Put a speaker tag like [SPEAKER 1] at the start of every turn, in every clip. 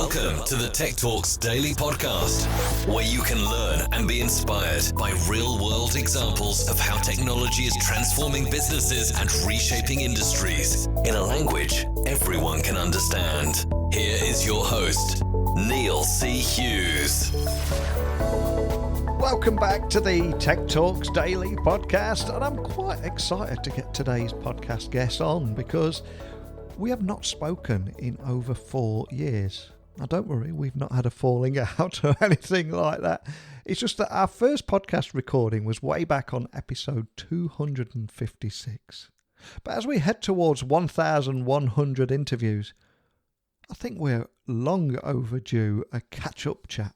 [SPEAKER 1] Welcome to the Tech Talks Daily Podcast, where you can learn and be inspired by real-world examples of how technology is transforming businesses and reshaping industries in a language everyone can understand. Here is your host, Neil C. Hughes.
[SPEAKER 2] Welcome back to the Tech Talks Daily Podcast, and I'm quite excited to get today's podcast guest on because we have not spoken in over 4 years. Now don't worry, we've not had a falling out or anything like that. It's just that our first podcast recording was way back on episode 256. But as we head towards 1,100 interviews, I think we're long overdue a catch-up chat.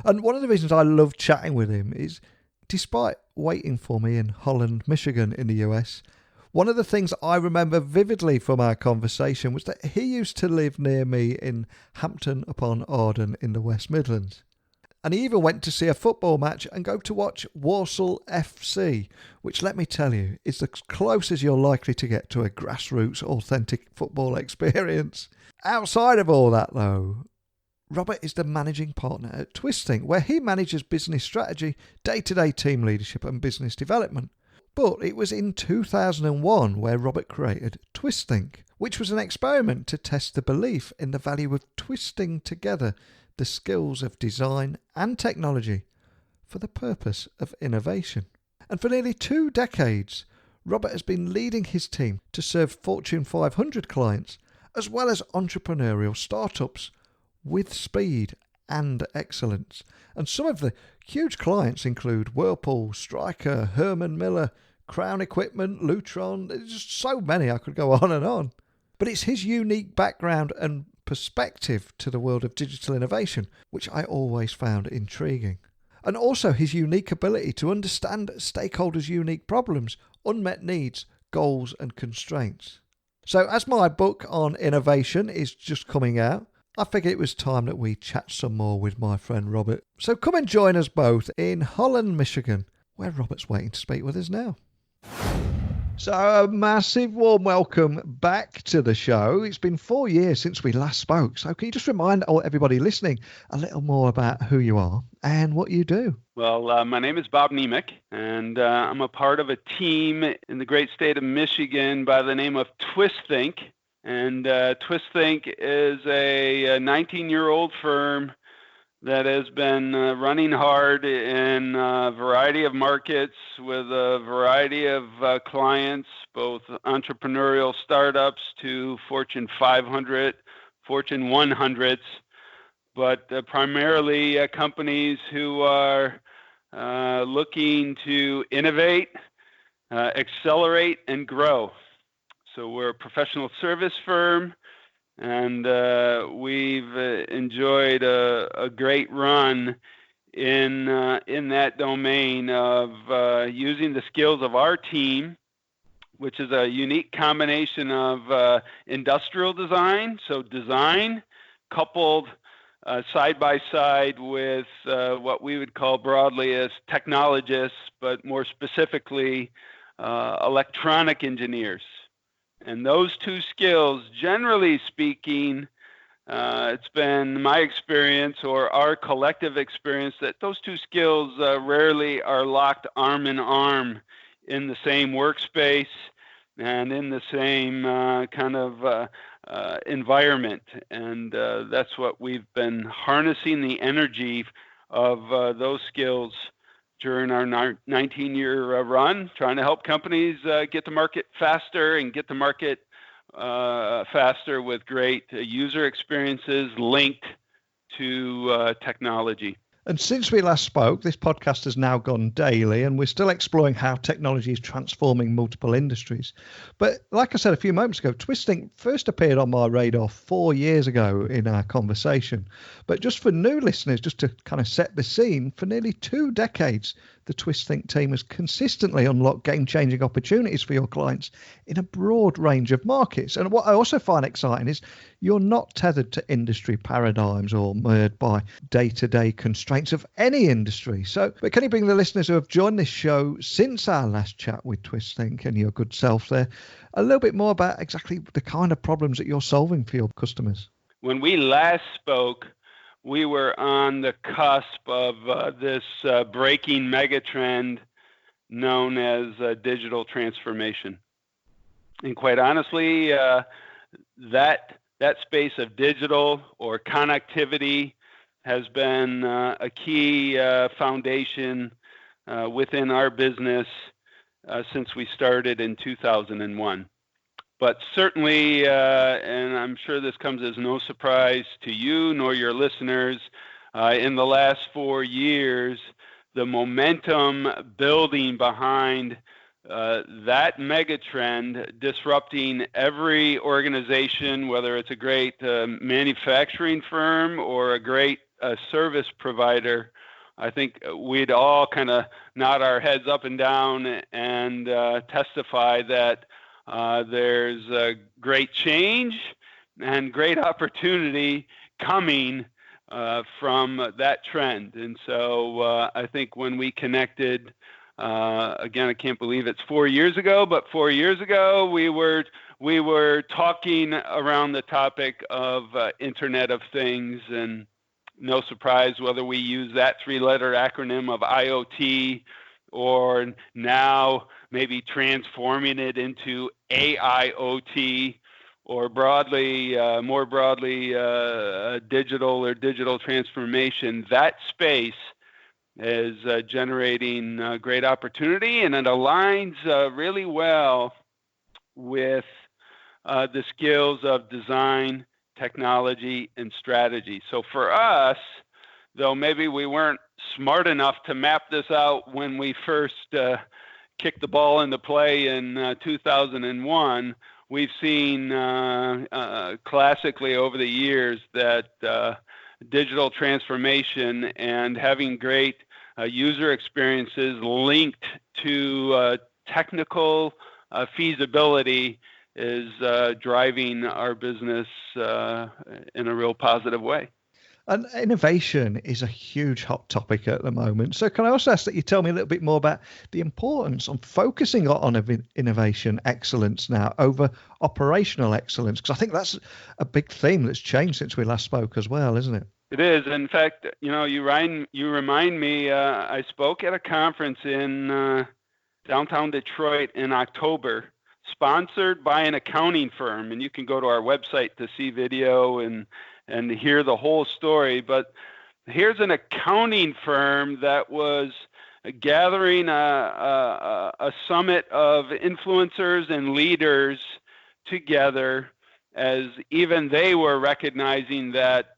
[SPEAKER 2] And one of the reasons I love chatting with him is, despite waiting for me in Holland, Michigan in the US, one of the things I remember vividly from our conversation was that he used to live near me in Hampton upon Ardenne in the West Midlands. And he even went to see a football match and go to watch Walsall FC, which, let me tell you, is the closest you're likely to get to a grassroots, authentic football experience. Outside of all that, though, Robert is the managing partner at Twisthink, where he manages business strategy, day-to-day team leadership and business development. But it was in 2001 where Robert created Twisthink, which was an experiment to test the belief in the value of twisting together the skills of design and technology for the purpose of innovation. And for nearly 2 decades, Robert has been leading his team to serve Fortune 500 clients, as well as entrepreneurial startups, with speed and excellence. And some of the huge clients include Whirlpool, Stryker, Herman Miller, Crown Equipment, Lutron. There's just so many, I could go on and on. But it's his unique background and perspective to the world of digital innovation, which I always found intriguing. And also his unique ability to understand stakeholders' unique problems, unmet needs, goals and constraints. So as my book on innovation is just coming out, I figured it was time that we chat some more with my friend Robert. So come and join us both in Holland, Michigan, where Robert's waiting to speak with us now. So a massive warm welcome back to the show. It's been 4 years since we last spoke. So can you just remind everybody listening a little more about who you are and what you do?
[SPEAKER 3] Well, my name is Bob Niemiec, and I'm a part of a team in the great state of Michigan by the name of Twisthink. And Twisthink is a 19-year-old firm that has been running hard in a variety of markets with a variety of clients, both entrepreneurial startups to Fortune 500, Fortune 100s, but primarily companies who are looking to innovate, accelerate, and grow. So we're a professional service firm, and we've enjoyed a great run in that domain of using the skills of our team, which is a unique combination of industrial design, so design coupled side by side with what we would call broadly as technologists, but more specifically electronic engineers. And those two skills, generally speaking, it's been my experience or our collective experience that those two skills rarely are locked arm in arm in the same workspace and in the same kind of environment. And that's what we've been harnessing the energy of those skills during our 19-year run, trying to help companies get to market faster and get to market faster with great user experiences linked to technology.
[SPEAKER 2] And since we last spoke, this podcast has now gone daily, and we're still exploring how technology is transforming multiple industries. But like I said a few moments ago, Twisthink first appeared on my radar 4 years ago in our conversation. But just for new listeners, just to kind of set the scene, for nearly 2 decades, the Twisthink team has consistently unlocked game-changing opportunities for your clients in a broad range of markets. And what I also find exciting is you're not tethered to industry paradigms or mired by day-to-day constraints of any industry. But can you bring the listeners who have joined this show since our last chat with Twisthink and your good self there a little bit more about exactly the kind of problems that you're solving for your customers?
[SPEAKER 3] when we last spoke, we were on the cusp of this breaking megatrend known as digital transformation. And quite honestly, that space of digital or connectivity has been a key foundation within our business since we started in 2001. But certainly, and I'm sure this comes as no surprise to you nor your listeners, in the last 4 years, the momentum building behind that megatrend disrupting every organization, whether it's a great manufacturing firm or a great service provider. I think we'd all kind of nod our heads up and down and testify that there's a great change and great opportunity coming from that trend. And so I think when we connected, again, I can't believe it's 4 years ago, but 4 years ago we were talking around the topic of Internet of Things, and no surprise whether we use that 3-letter acronym of IoT or now maybe transforming it into AIoT or more broadly, digital or digital transformation. That space is generating great opportunity, and it aligns really well with the skills of design, technology, and strategy. So for us, though maybe we weren't smart enough to map this out when we first kicked the ball into play in 2001, we've seen classically over the years that digital transformation and having great user experiences linked to technical feasibility is driving our business in a real positive way.
[SPEAKER 2] And innovation is a huge hot topic at the moment. So can I also ask that you tell me a little bit more about the importance of focusing on innovation excellence now over operational excellence? Because I think that's a big theme that's changed since we last spoke as well, isn't it?
[SPEAKER 3] It is. In fact, you remind me, I spoke at a conference in downtown Detroit in October, sponsored by an accounting firm. And you can go to our website to see video and hear the whole story. But here's an accounting firm that was gathering a summit of influencers and leaders together, as even they were recognizing that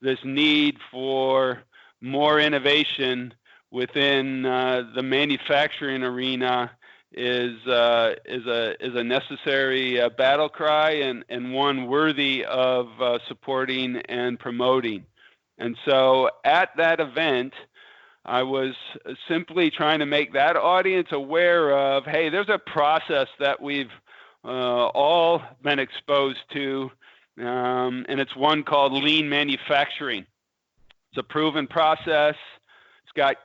[SPEAKER 3] this need for more innovation within the manufacturing arena is a necessary battle cry and one worthy of supporting and promoting. And so at that event, I was simply trying to make that audience aware of, hey, there's a process that we've all been exposed to, and it's one called lean manufacturing. It's a proven process. It's got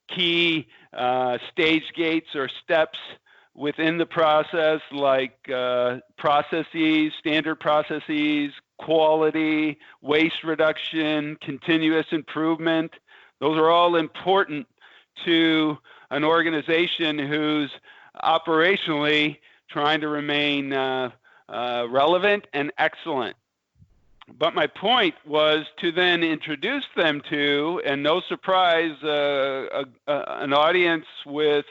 [SPEAKER 3] key stage gates or steps within the process, like processes, standard processes, quality, waste reduction, continuous improvement. Those are all important to an organization who's operationally trying to remain relevant and excellent. But my point was to then introduce them to, and no surprise, an audience with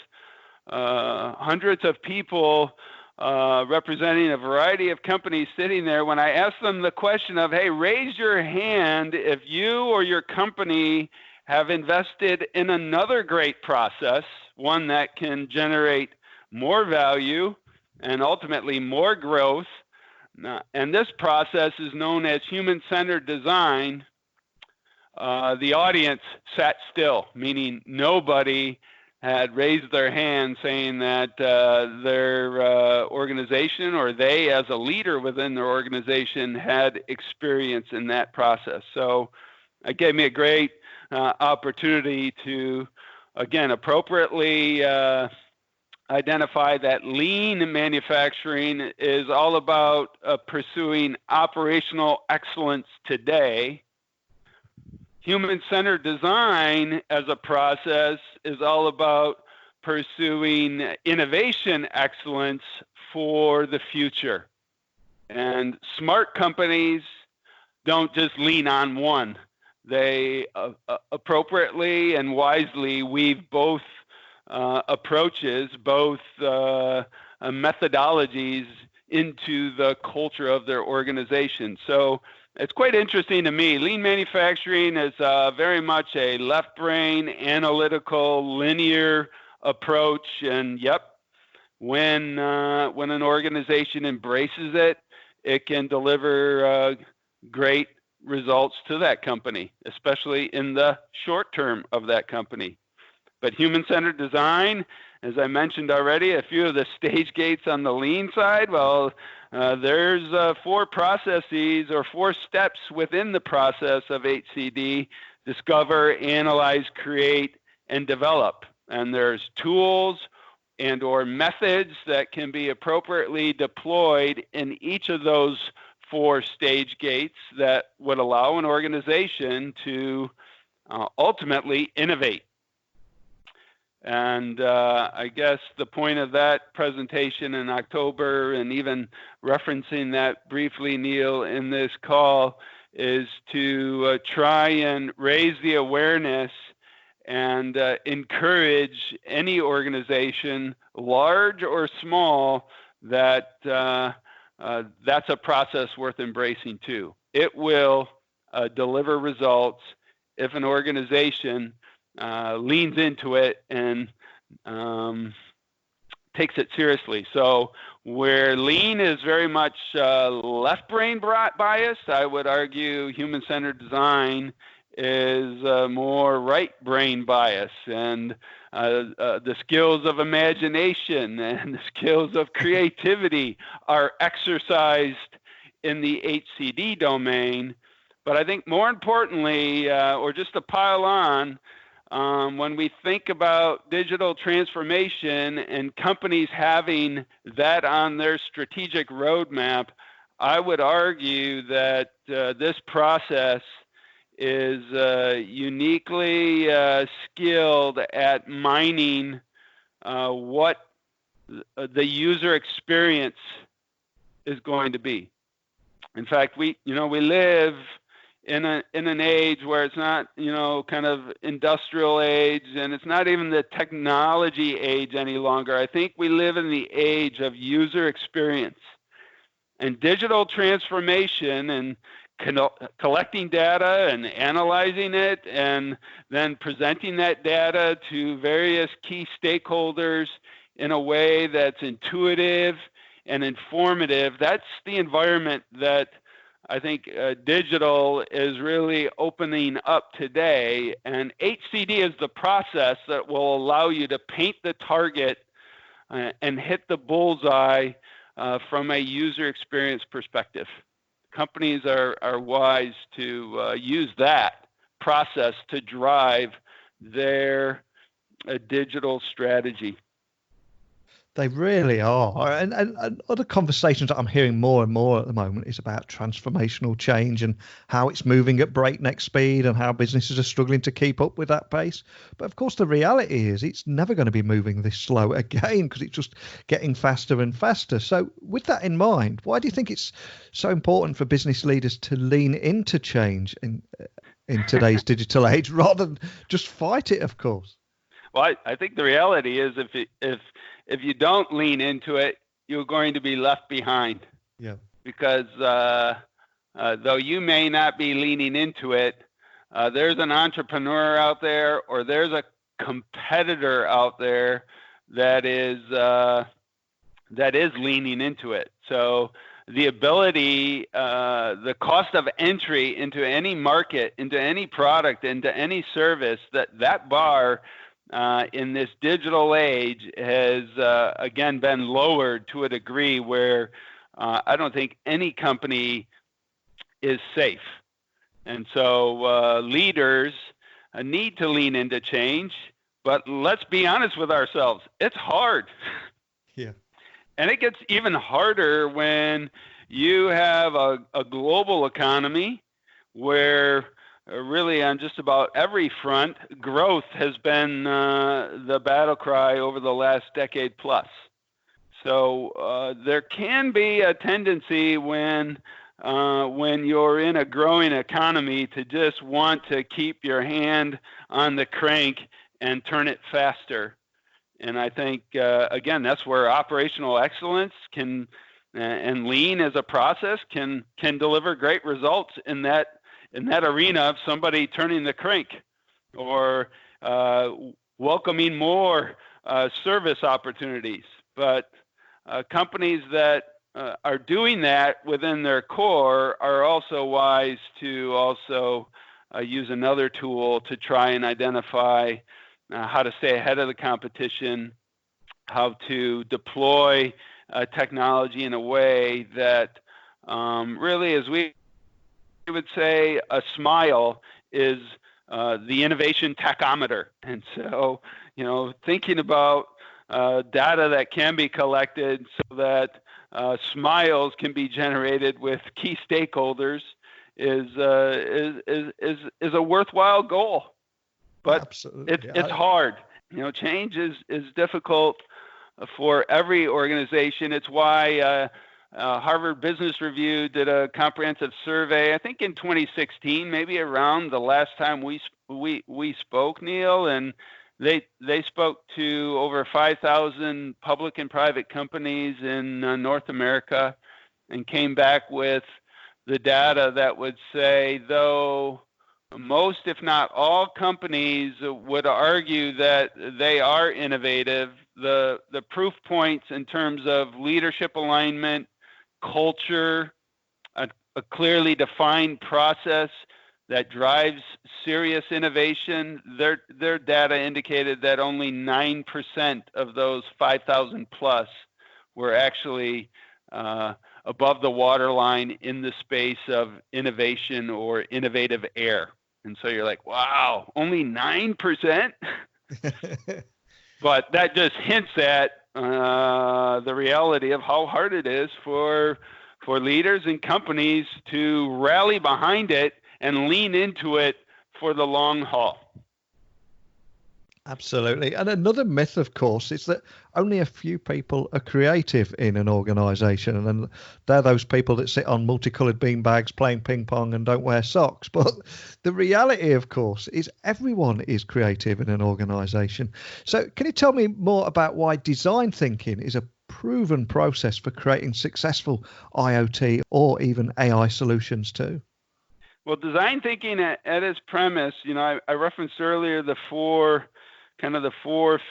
[SPEAKER 3] hundreds of people representing a variety of companies sitting there. When I asked them the question of, hey, raise your hand if you or your company have invested in another great process, one that can generate more value and ultimately more growth. And this process is known as human-centered design. The audience sat still, meaning nobody had raised their hand saying that their organization or they as a leader within their organization had experience in that process. So it gave me a great opportunity to, again, appropriately identify that lean manufacturing is all about pursuing operational excellence today. Human-centered design as a process is all about pursuing innovation excellence for the future. And smart companies don't just lean on one. They appropriately and wisely weave both approaches, both methodologies into the culture of their organization. So it's quite interesting to me. Lean manufacturing is very much a left brain, analytical, linear approach. And when an organization embraces it, it can deliver great results to that company, especially in the short term of that company. But human-centered design, as I mentioned already, a few of the stage gates on the lean side, well, there's 4 processes or 4 steps within the process of HCD: discover, analyze, create, and develop. And there's tools and or methods that can be appropriately deployed in each of those 4 stage gates that would allow an organization to ultimately innovate. And I guess the point of that presentation in October, and even referencing that briefly, Neil, in this call, is to try and raise the awareness and encourage any organization, large or small, that that's a process worth embracing too. It will deliver results if an organization leans into it and takes it seriously. So where lean is very much left brain biased, I would argue human-centered design is more right brain bias, and the skills of imagination and the skills of creativity are exercised in the HCD domain. But I think more importantly, or just to pile on, when we think about digital transformation and companies having that on their strategic roadmap, I would argue that this process is uniquely skilled at mining what the user experience is going to be. In fact, we live in an age where it's not, kind of industrial age, and it's not even the technology age any longer. I think we live in the age of user experience. And digital transformation and collecting data and analyzing it and then presenting that data to various key stakeholders in a way that's intuitive and informative, that's the environment that I think digital is really opening up today. And HCD is the process that will allow you to paint the target and hit the bullseye from a user experience perspective. Companies are wise to use that process to drive their digital strategy.
[SPEAKER 2] They really are. And other conversations that I'm hearing more and more at the moment is about transformational change and how it's moving at breakneck speed and how businesses are struggling to keep up with that pace. But of course, the reality is it's never going to be moving this slow again because it's just getting faster and faster. So with that in mind, why do you think it's so important for business leaders to lean into change in today's digital age rather than just fight it, of course?
[SPEAKER 3] Well, I think the reality is if you don't lean into it, you're going to be left behind.
[SPEAKER 2] Yeah.
[SPEAKER 3] Because though you may not be leaning into it, there's an entrepreneur out there, or there's a competitor out there that is leaning into it. So the ability, the cost of entry into any market, into any product, into any service, that bar in this digital age has again been lowered to a degree where I don't think any company is safe. And so leaders need to lean into change, But let's be honest with ourselves. It's hard.
[SPEAKER 2] Yeah.
[SPEAKER 3] And it gets even harder when you have a global economy where really on just about every front, growth has been the battle cry over the last decade plus. So there can be a tendency when you're in a growing economy to just want to keep your hand on the crank and turn it faster. And I think, again, that's where operational excellence can and lean as a process can deliver great results in that arena of somebody turning the crank or welcoming more service opportunities. But companies that are doing that within their core are also wise to also use another tool to try and identify how to stay ahead of the competition, how to deploy technology in a way that really, as we would say, a smile is the innovation tachometer. And so, thinking about data that can be collected so that smiles can be generated with key stakeholders is a worthwhile goal. But
[SPEAKER 2] absolutely,
[SPEAKER 3] it's hard. Change is difficult for every organization. It's why Harvard Business Review did a comprehensive survey, I think in 2016, maybe around the last time we spoke, Neil, and they spoke to over 5,000 public and private companies in North America and came back with the data that would say, though most, if not all, companies would argue that they are innovative, the proof points in terms of leadership alignment, culture, a clearly defined process that drives serious innovation, their data indicated that only 9% of those 5,000 plus were actually above the waterline in the space of innovation or innovative air. And so you're like, wow, only 9%? But that just hints at the reality of how hard it is for leaders and companies to rally behind it and lean into it for the long haul.
[SPEAKER 2] Absolutely. And another myth, of course, is that only a few people are creative in an organization. And they're those people that sit on multicolored beanbags playing ping pong and don't wear socks. But the reality, of course, is everyone is creative in an organization. So can you tell me more about why design thinking is a proven process for creating successful IoT or even AI solutions too?
[SPEAKER 3] Well, design thinking at its premise, I referenced earlier the four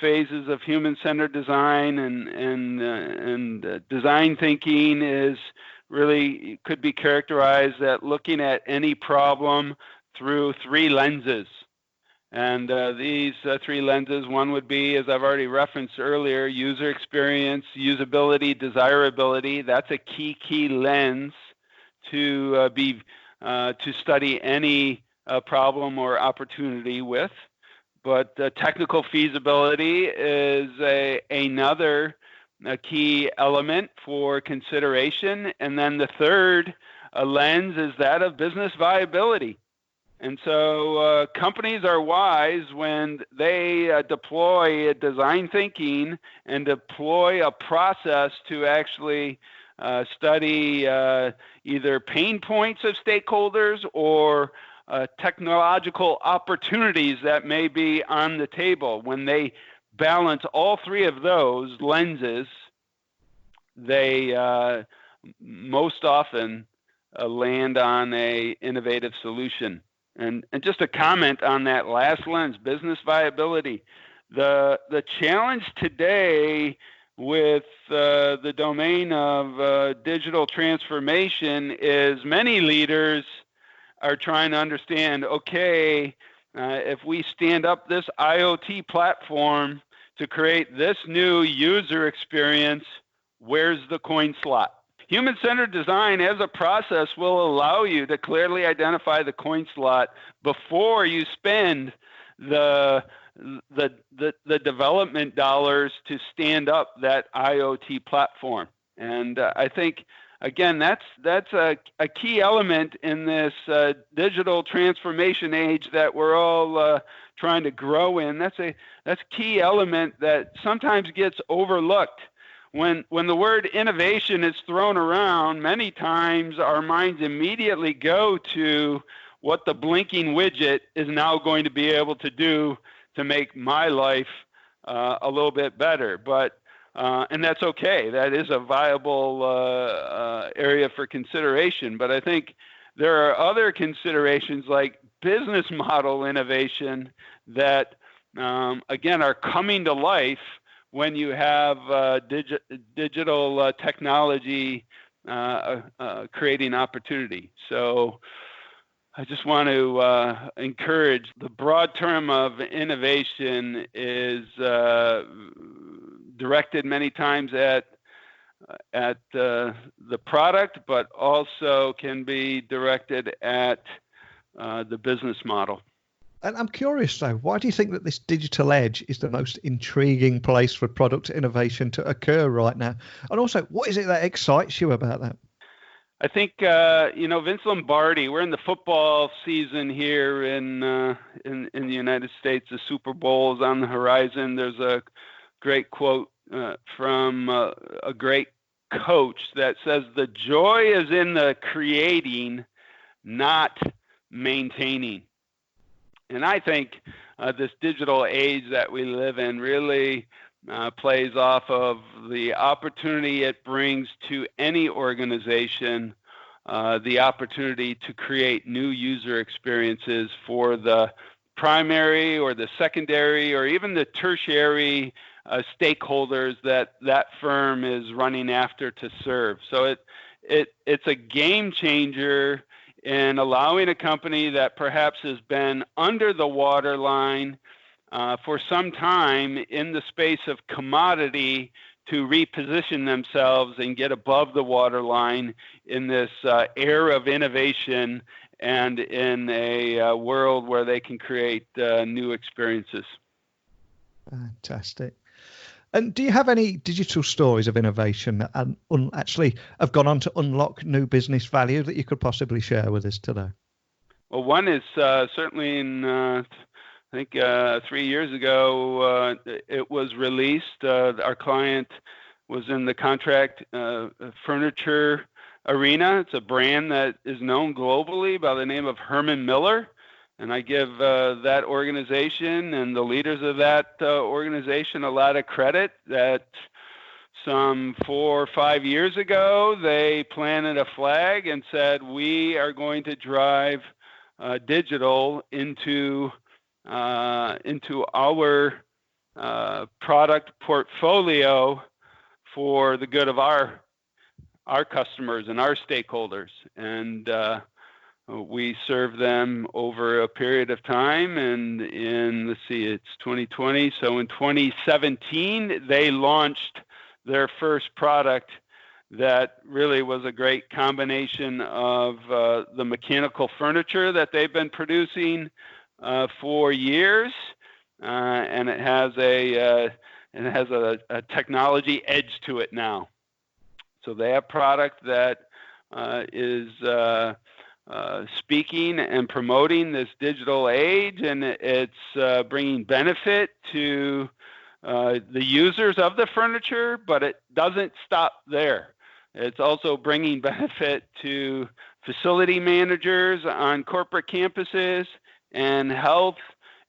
[SPEAKER 3] phases of human-centered design, and design thinking is really could be characterized at looking at any problem through three lenses. And these three lenses, one would be, as I've already referenced earlier, user experience, usability, desirability. That's a key lens to to study any problem or opportunity with. But technical feasibility is another key element for consideration. And then the third lens is that of business viability. And so companies are wise when they deploy design thinking and deploy a process to actually study either pain points of stakeholders or technological opportunities that may be on the table. When they balance all three of those lenses, they most often land on a innovative solution. And just a comment on that last lens, business viability. The challenge today with the domain of digital transformation is many leaders are trying to understand, okay, if we stand up this IoT platform to create this new user experience, where's the coin slot? Human-centered design as a process will allow you to clearly identify the coin slot before you spend the development dollars to stand up that IoT platform. And I think, again, that's a key element in this digital transformation age that we're all trying to grow in. That's a key element that sometimes gets overlooked. When the word innovation is thrown around, many times our minds immediately go to what the blinking widget is now going to be able to do to make my life a little bit better. But and that's okay. That is a viable area for consideration. But I think there are other considerations like business model innovation that, again, are coming to life when you have digital technology creating opportunity. So I just want to encourage the broad term of innovation is directed many times at the product, but also can be directed at the business model.
[SPEAKER 2] And I'm curious, though, why do you think that this digital edge is the most intriguing place for product innovation to occur right now? And also, what is it that excites you about that?
[SPEAKER 3] I think, Vince Lombardi, we're in the football season here in the United States. The Super Bowl is on the horizon. There's a great quote from a great coach that says, "The joy is in the creating, not maintaining." And I think this digital age that we live in really plays off of the opportunity it brings to any organization, the opportunity to create new user experiences for the primary or the secondary or even the tertiary stakeholders that firm is running after to serve. So it's a game changer in allowing a company that perhaps has been under the waterline for some time in the space of commodity to reposition themselves and get above the waterline in this era of innovation and in a world where they can create new experiences.
[SPEAKER 2] Fantastic. And do you have any digital stories of innovation that actually have gone on to unlock new business value that you could possibly share with us today?
[SPEAKER 3] Well, one is certainly in, I think 3 years ago, it was released. Our client was in the contract furniture arena. It's a brand that is known globally by the name of Herman Miller. And I give that organization and the leaders of that organization a lot of credit that some 4 or 5 years ago, they planted a flag and said, we are going to drive digital into our product portfolio for the good of our customers and our stakeholders. And we serve them over a period of time, and it's 2020. So in 2017, they launched their first product that really was a great combination of the mechanical furniture that they've been producing for years, and it has a technology edge to it now. So they have product that is speaking and promoting this digital age, and it's bringing benefit to the users of the furniture, but it doesn't stop there. It's also bringing benefit to facility managers on corporate campuses and health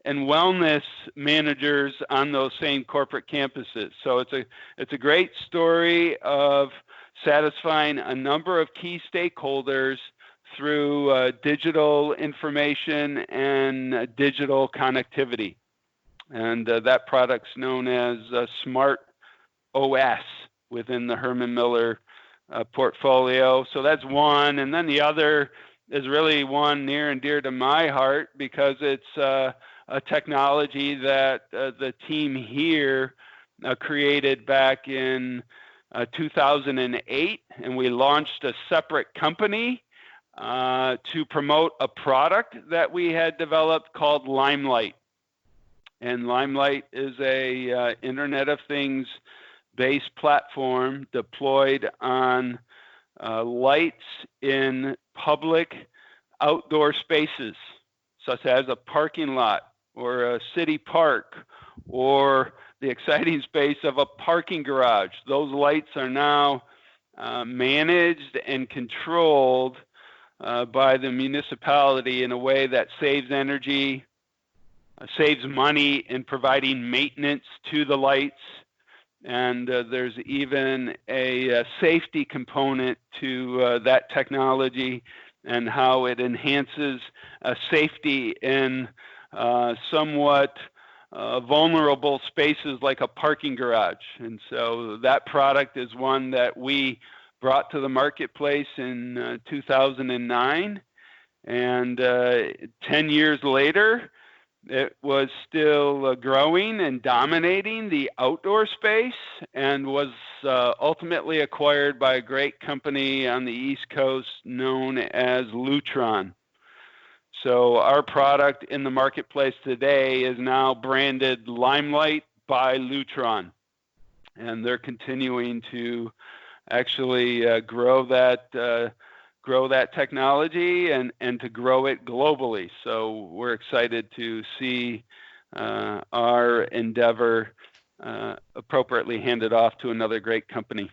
[SPEAKER 3] and wellness managers on those same corporate campuses. So it's a great story of satisfying a number of key stakeholders through digital information and digital connectivity. And that product's known as Smart OS within the Herman Miller portfolio. So that's one. And then the other is really one near and dear to my heart because it's a technology that the team here created back in 2008. And we launched a separate company to promote a product that we had developed called Limelight. And Limelight is a Internet of Things based platform deployed on lights in public outdoor spaces, such as a parking lot or a city park or the exciting space of a parking garage. Those lights are now managed and controlled by the municipality in a way that saves energy, saves money in providing maintenance to the lights. And there's even a safety component to that technology and how it enhances safety in somewhat vulnerable spaces like a parking garage. And so that product is one that we brought to the marketplace in 2009. And 10 years later, it was still growing and dominating the outdoor space and was ultimately acquired by a great company on the East Coast known as Lutron. So our product in the marketplace today is now branded Limelight by Lutron. And they're continuing to actually grow that technology and to grow it globally. So we're excited to see our endeavor appropriately handed off to another great company.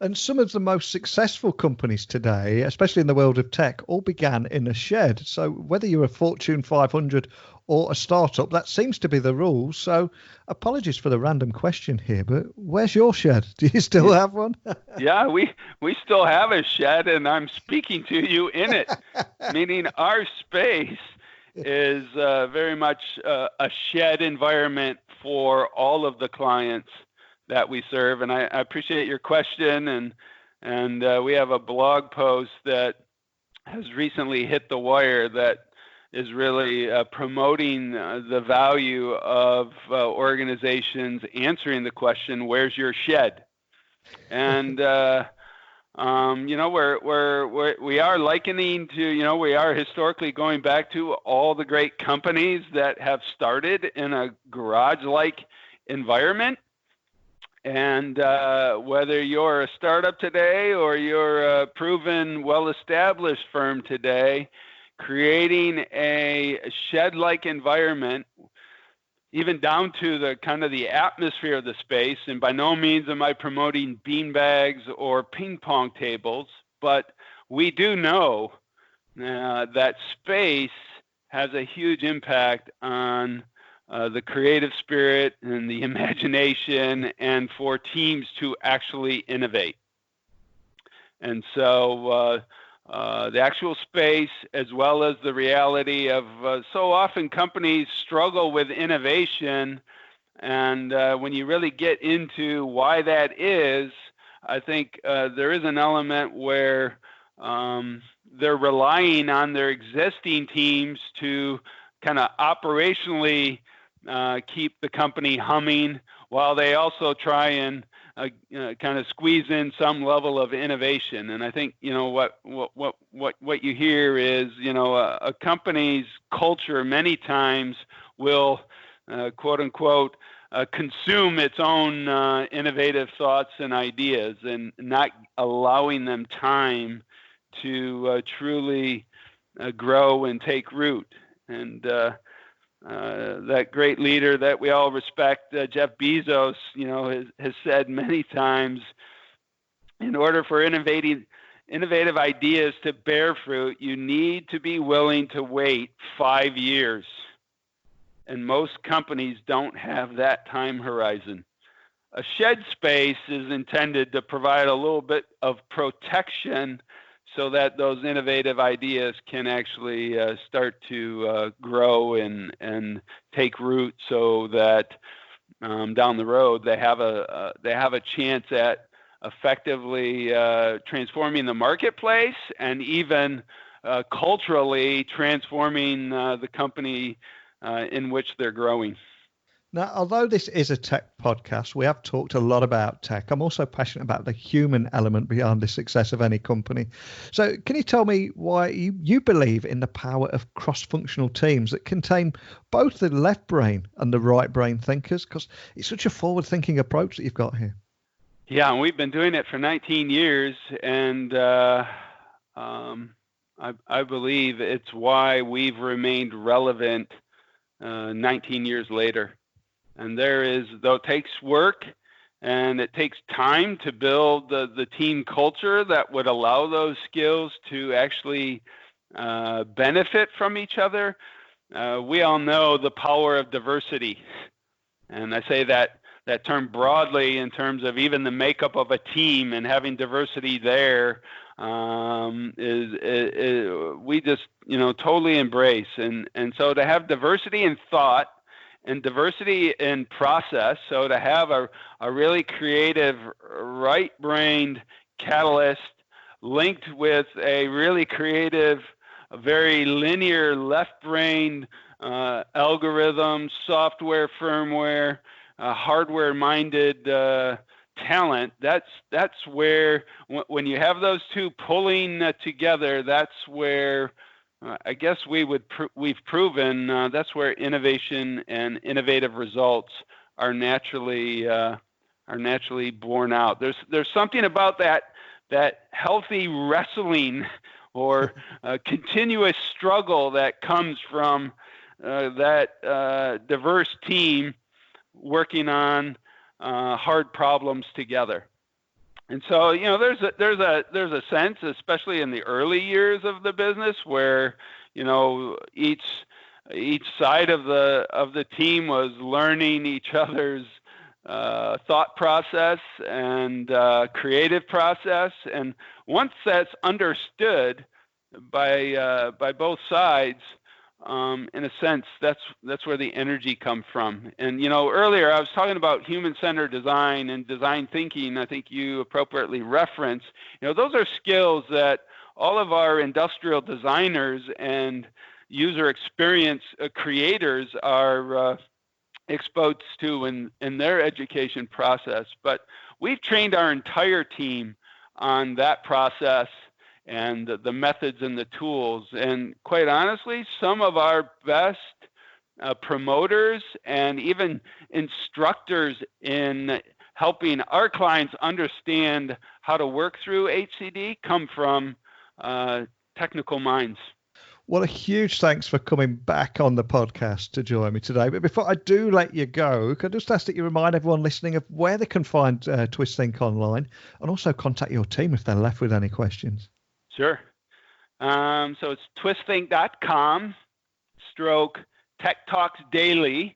[SPEAKER 2] And some of the most successful companies today, especially in the world of tech, all began in a shed. So whether you're a Fortune 500 or a startup, that seems to be the rule. So apologies for the random question here, but where's your shed? Do you still have one?
[SPEAKER 3] Yeah, we still have a shed, and I'm speaking to you in it, meaning our space is very much a shed environment for all of the clients that we serve. And I appreciate your question, and we have a blog post that has recently hit the wire that is really promoting the value of organizations answering the question, where's your shed? And we are likening to, we are historically going back to all the great companies that have started in a garage-like environment. And whether you're a startup today or you're a proven, well-established firm today, creating a shed-like environment, even down to the kind of the atmosphere of the space, and by no means am I promoting beanbags or ping pong tables, but we do know that space has a huge impact on the creative spirit and the imagination, and for teams to actually innovate. And so the actual space, as well as the reality of so often companies struggle with innovation, and when you really get into why that is, I think there is an element where they're relying on their existing teams to kind of operationally keep the company humming, while they also try and kind of squeeze in some level of innovation. And I think what you hear is a company's culture many times will quote unquote consume its own innovative thoughts and ideas, and not allowing them time to truly grow and take root. And that great leader that we all respect, Jeff Bezos, has said many times, in order for innovative ideas to bear fruit, you need to be willing to wait 5 years. And most companies don't have that time horizon. A shed space is intended to provide a little bit of protection so that those innovative ideas can actually start to grow and take root, so that down the road they have a chance at effectively transforming the marketplace, and even culturally transforming the company in which they're growing.
[SPEAKER 2] Now, although this is a tech podcast, we have talked a lot about tech. I'm also passionate about the human element behind the success of any company. So can you tell me why you believe in the power of cross-functional teams that contain both the left brain and the right brain thinkers? Because it's such a forward-thinking approach that you've got here.
[SPEAKER 3] Yeah, and we've been doing it for 19 years, and I believe it's why we've remained relevant 19 years later. And though it takes work and it takes time to build the team culture that would allow those skills to actually benefit from each other, we all know the power of diversity. And I say that term broadly in terms of even the makeup of a team, and having diversity there we just totally embrace. And so to have diversity in thought and diversity in process, so to have a really creative right-brained catalyst linked with a really creative, very linear left-brained algorithm, software, firmware, hardware-minded talent, that's where, when you have those two pulling together, that's where I guess we've proven that's where innovation and innovative results are naturally born out. There's something about that healthy wrestling or continuous struggle that comes from that diverse team working on hard problems together. And so, there's a sense, especially in the early years of the business, where each side of the team was learning each other's thought process and creative process. And once that's understood by both sides, in a sense, that's where the energy comes from. And earlier I was talking about human-centered design and design thinking. I think you appropriately referenced. Those are skills that all of our industrial designers and user experience creators are exposed to in their education process. But we've trained our entire team on that process and the methods and the tools. And quite honestly, some of our best promoters and even instructors in helping our clients understand how to work through HCD come from technical minds.
[SPEAKER 2] Well, a huge thanks for coming back on the podcast to join me today. But before I do let you go, could I just ask that you remind everyone listening of where they can find Twisthink online, and also contact your team if they're left with any questions?
[SPEAKER 3] Sure. So it's twisthink.com/Tech Talks Daily.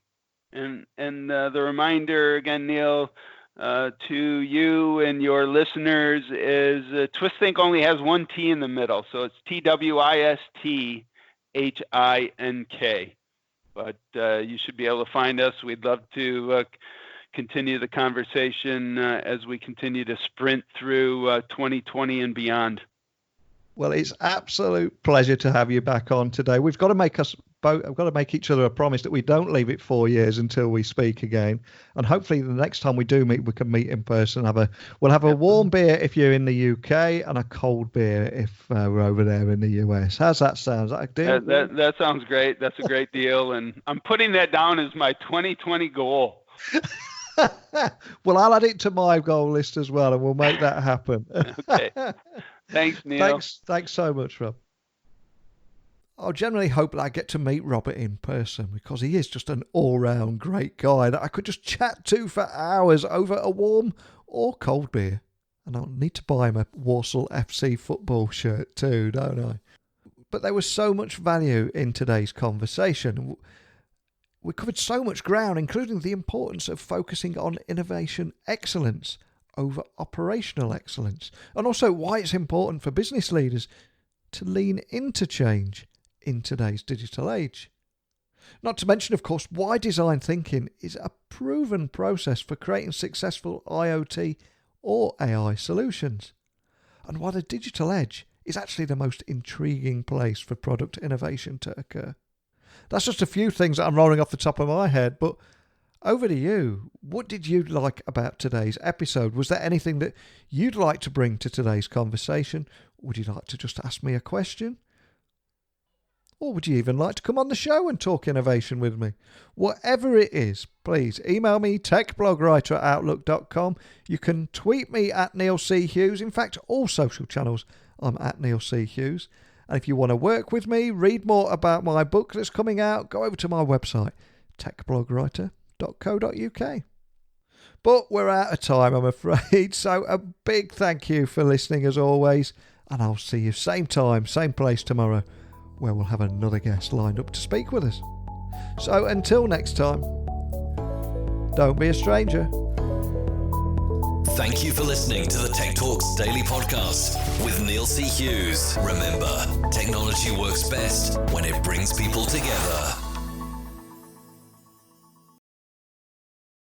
[SPEAKER 3] And the reminder again, Neil, to you and your listeners is Twisthink only has one T in the middle. So it's TWISTHINK. But you should be able to find us. We'd love to continue the conversation as we continue to sprint through 2020 and beyond.
[SPEAKER 2] Well, it's absolute pleasure to have you back on today. We've got to make each other a promise that we don't leave it 4 years until we speak again. And hopefully the next time we do meet, we can meet in person. We'll have a warm beer if you're in the UK and a cold beer if we're over there in the US. How's that sound? Is that a deal?
[SPEAKER 3] That sounds great. That's a great deal. And I'm putting that down as my 2020 goal.
[SPEAKER 2] Well, I'll add it to my goal list as well, and we'll make that happen.
[SPEAKER 3] Okay. Thanks, Neil.
[SPEAKER 2] Thanks so much, Rob. I generally hope that I get to meet Robert in person, because he is just an all-round great guy that I could just chat to for hours over a warm or cold beer. And I'll need to buy him a Walsall FC football shirt too, don't I? But there was so much value in today's conversation. We covered so much ground, including the importance of focusing on innovation excellence over operational excellence, and also why it's important for business leaders to lean into change in today's digital age. Not to mention, of course, why design thinking is a proven process for creating successful IoT or AI solutions, and why the digital edge is actually the most intriguing place for product innovation to occur. That's just a few things that I'm rolling off the top of my head, but over to you. What did you like about today's episode? Was there anything that you'd like to bring to today's conversation? Would you like to just ask me a question? Or would you even like to come on the show and talk innovation with me? Whatever it is, please email me, techblogwriter@outlook.com. You can tweet me at Neil C. Hughes. In fact, all social channels, I'm at Neil C. Hughes. And if you want to work with me, read more about my book that's coming out, go over to my website, techblogwriter.co.uk. But we're out of time, I'm afraid. So a big thank you for listening as always. And I'll see you same time, same place tomorrow, where we'll have another guest lined up to speak with us. So until next time, don't be a stranger.
[SPEAKER 1] Thank you for listening to the Tech Talks Daily Podcast with Neil C. Hughes. Remember, technology works best when it brings people together.